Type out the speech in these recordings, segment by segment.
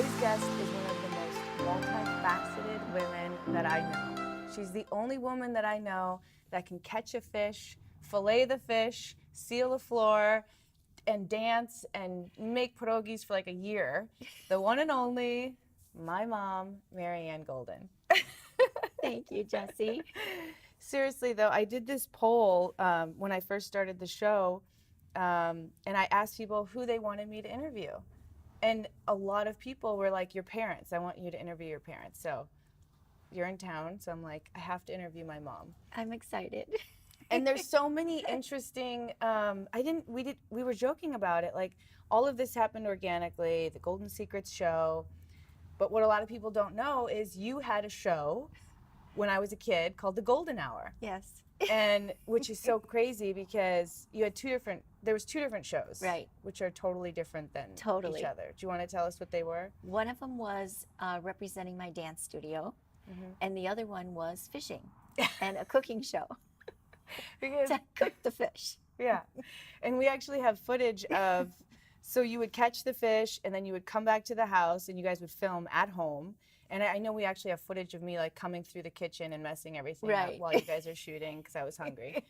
Today's guest is one of the most multifaceted women that I know. She's the only woman that I know that can catch a fish, fillet the fish, seal a floor, and dance and make pierogies for like a year. The one and only, my mom, Maryann Golden. Thank you, Jessie. Seriously though, I did this poll when I first started the show, and I asked people who they wanted me to interview. And a lot of people were like, your parents. I want you to interview your parents. So you're in town, so I'm like, I have to interview my mom. I'm excited. And there's so many interesting, we were joking about it, like all of this happened organically, the Golden Secrets show. But what a lot of people don't know is you had a show when I was a kid called The Golden Hour. Yes. And which is so crazy because you had there was two different shows. Right. Which are totally different than Totally. each other. Do you want to tell us what they were? One of them was representing my dance studio, and the other one was fishing and a cooking show Because, to cook the fish. yeah. And we actually have footage of, so you would catch the fish and then you would come back to the house and you guys would film at home. And I know we actually have footage of me like coming through the kitchen and messing everything up Right. while you guys are shooting because I was hungry.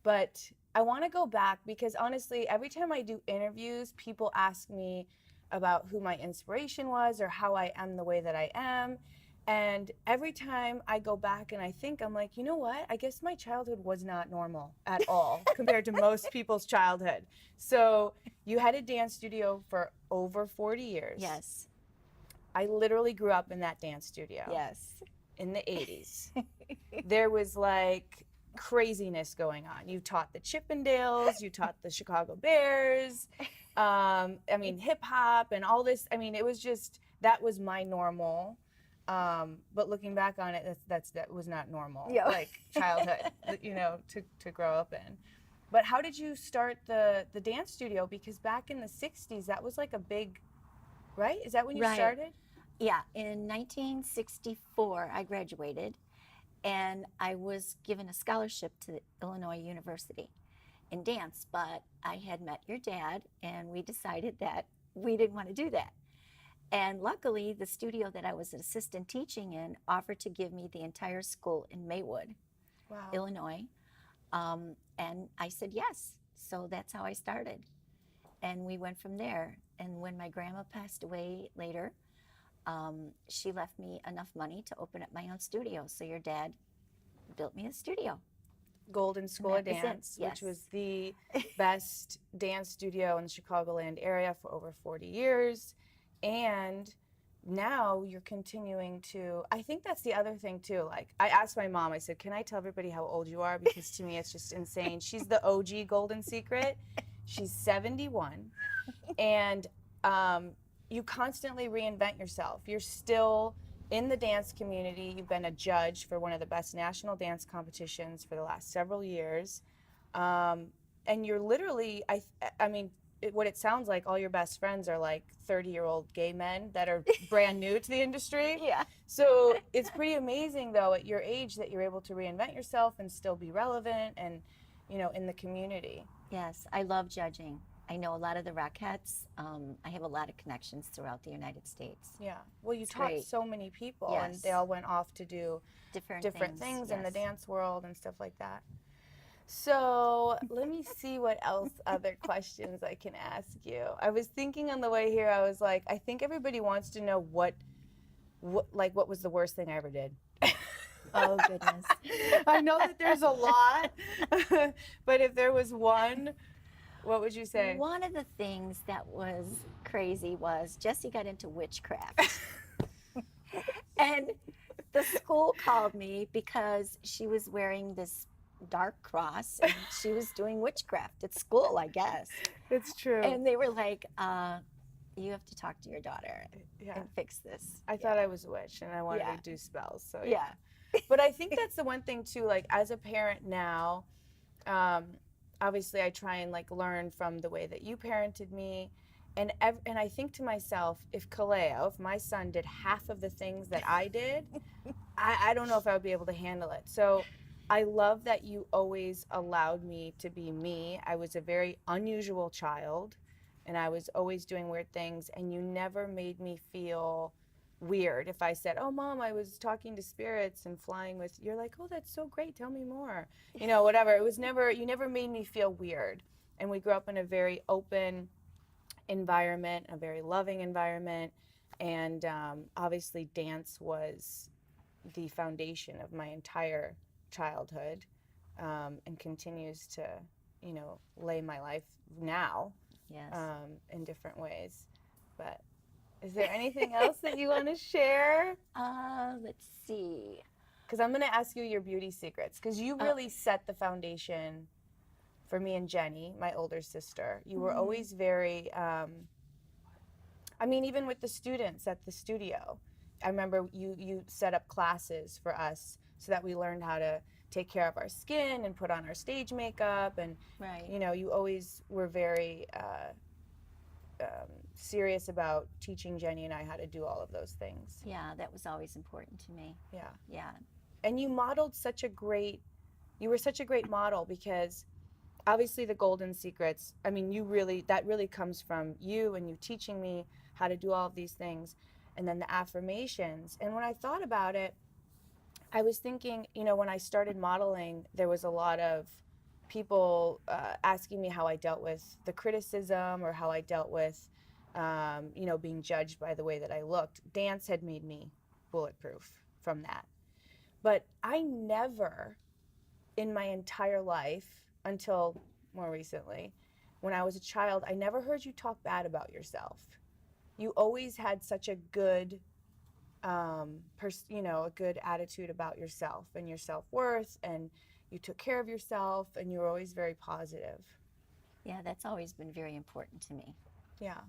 But I want to go back because honestly, every time I do interviews, people ask me about who my inspiration was or how I am the way that I am. And every time I go back and I think, I'm like, you know what? I guess my childhood was not normal at all compared to most people's childhood. So you had a dance studio for over 40 years. Yes. I literally grew up in that dance studio. Yes. In the 80s. There was like craziness going on. You taught the Chippendales, you taught the Chicago Bears, hip hop and all this. I mean, it was just, that was my normal. But looking back on it, that was not normal, Yeah. like childhood, to grow up in. But how did you start the dance studio? Because back in the 60s, that was like a big, right? Is that when you Right. started? Yeah. In 1964, I graduated, and I was given a scholarship to Illinois University in dance. But I had met your dad, and we decided that we didn't want to do that. And luckily, the studio that I was an assistant teaching in offered to give me the entire school in Maywood, Wow. Illinois. And I said yes. So that's how I started. And we went from there. And when my grandma passed away later, she left me enough money to open up my own studio. So your dad built me a studio. Golden School of that was it, Dance, yes. which was the best dance studio in the Chicagoland area for over 40 years. And now you're continuing to, I think that's the other thing too. Like I asked my mom, I said, can I tell everybody how old you are? Because to me, it's just insane. She's the OG Golden Secret. She's 71. And you constantly reinvent yourself. You're still in the dance community. You've been a judge for one of the best national dance competitions for the last several years. And you're literally, what it sounds like, all your best friends are like 30-year-old gay men that are brand new to the industry. Yeah. So it's pretty amazing though at your age that you're able to reinvent yourself and still be relevant and, in the community. Yes, I love judging. I know a lot of the Rockettes. I have a lot of connections throughout the United States. Yeah. Well, you It's taught great. so many people and Yes. they all went off to do Different things in the yes. dance world and stuff like that. So let me see what else other questions I can ask you. I was thinking on the way here, I was like, I think everybody wants to know what was the worst thing I ever did. Oh, goodness. I know that there's a lot, but if there was one, what would you say? One of the things that was crazy was Jessie got into witchcraft. And the school called me because she was wearing this dark cross and she was doing witchcraft at school, I guess. It's true. And they were like, you have to talk to your daughter Yeah. and fix this. I thought I was a witch and I wanted Yeah. to do spells. So Yeah. But I think that's the one thing too, like as a parent now, obviously I try and like learn from the way that you parented me. And I think to myself, if my son did half of the things that I did, I don't know if I would be able to handle it. So I love that you always allowed me to be me. I was a very unusual child. and I was always doing weird things, and you never made me feel weird. If I said, "Oh, Mom, I was talking to spirits and flying with," you're like, "Oh, that's so great. Tell me more." You know, whatever. It was never, you never made me feel weird. And we grew up in a very open environment, a very loving environment. And obviously, dance was the foundation of my entire childhood, and continues to, lay my life now, Yes. in different ways. But is there anything else that you want to share? Let's see. Because I'm going to ask you your beauty secrets, because you really set the foundation for me and Jenny, my older sister. You were always very, even with the students at the studio, I remember you set up classes for us so that we learned how to take care of our skin and put on our stage makeup. And, Right. you always were very serious about teaching Jenny and I how to do all of those things. Yeah, that was always important to me. Yeah. Yeah. And you modeled you were such a great model, because obviously the golden secrets, that really comes from you and you teaching me how to do all of these things. And then the affirmations. And when I thought about it, I was thinking, when I started modeling, there was a lot of people asking me how I dealt with the criticism, or how I dealt with, being judged by the way that I looked. Dance had made me bulletproof from that. But I never, in my entire life, until more recently, when I was a child, I never heard you talk bad about yourself. You always had such a good, a good attitude about yourself and your self-worth, and you took care of yourself, and you were always very positive. Yeah, that's always been very important to me. Yeah.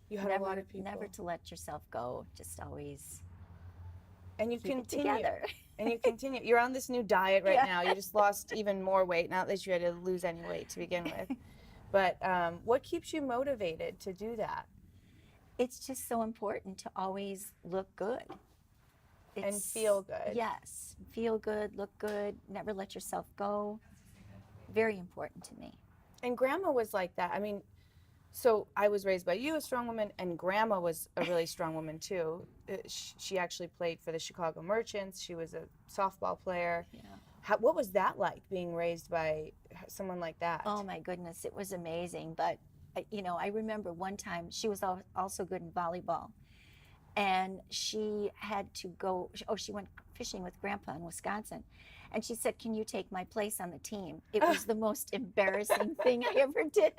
You had a lot of people. Never to let yourself go, just always and you keep continue. it together. And you continue. You're on this new diet right now. You just lost even more weight. Not that you had to lose any weight to begin with. But what keeps you motivated to do that? It's just so important to always look good. And feel good. Yes. Feel good, look good, never let yourself go. Very important to me. And Grandma was like that. So I was raised by you, a strong woman, and Grandma was a really strong woman too. She actually played for the Chicago Merchants. She was a softball player. Yeah. What was that like, being raised by someone like that? Oh my goodness, it was amazing. But I remember one time she was also good in volleyball, and she had to go. She went fishing with Grandpa in Wisconsin, and she said, "Can you take my place on the team?" It was the most embarrassing thing I ever did.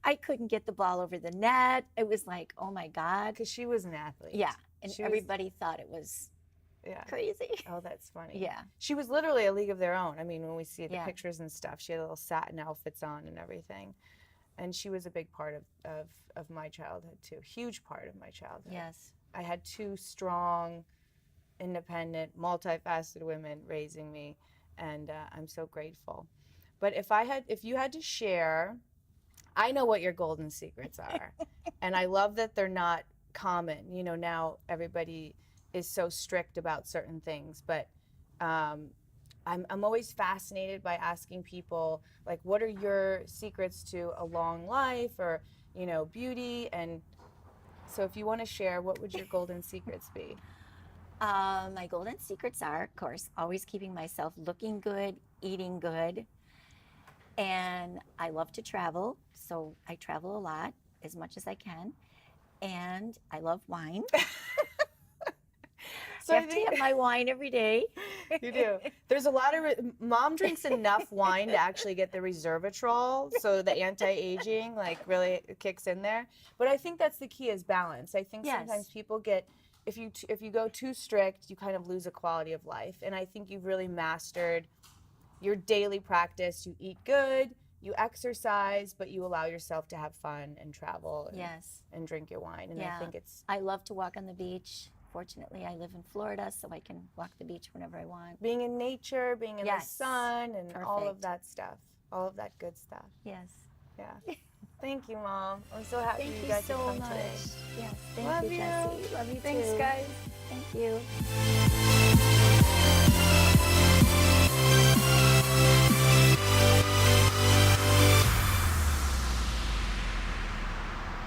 I couldn't get the ball over the net. It was like, oh my God. Because she was an athlete. Yeah, and everybody thought it was crazy. Oh, that's funny. Yeah. She was literally a league of their own. When we see the pictures and stuff, she had little satin outfits on and everything. And she was a big part of my childhood too. Huge part of my childhood. Yes. I had two strong, independent, multifaceted women raising me, and I'm so grateful. But if you had to share, I know what your golden secrets are, and I love that they're not common. Now everybody is so strict about certain things, but I'm always fascinated by asking people, like, what are your secrets to a long life, or beauty? And so if you want to share, what would your golden secrets be? My golden secrets are, of course, always keeping myself looking good, eating good. And I love to travel, so I travel a lot, as much as I can. And I love wine. So I have to have my wine every day. You do. There's a lot of Mom drinks enough wine to actually get the resveratrol, so the anti-aging really kicks in there. But I think that's the key, is balance. I think sometimes people get, if you go too strict, you kind of lose a quality of life. And I think you've really mastered your daily practice. You eat good, you exercise, but you allow yourself to have fun and travel and drink your wine. And I think I love to walk on the beach. Fortunately, I live in Florida, so I can walk the beach whenever I want. Being in nature, being in the sun, and all of that stuff. All of that good stuff. Yes. Yeah. Thank you, Mom. I'm so happy you guys so could come much. today. Yes, thank you, Jessie. Love you Thanks, too. guys. Thank you.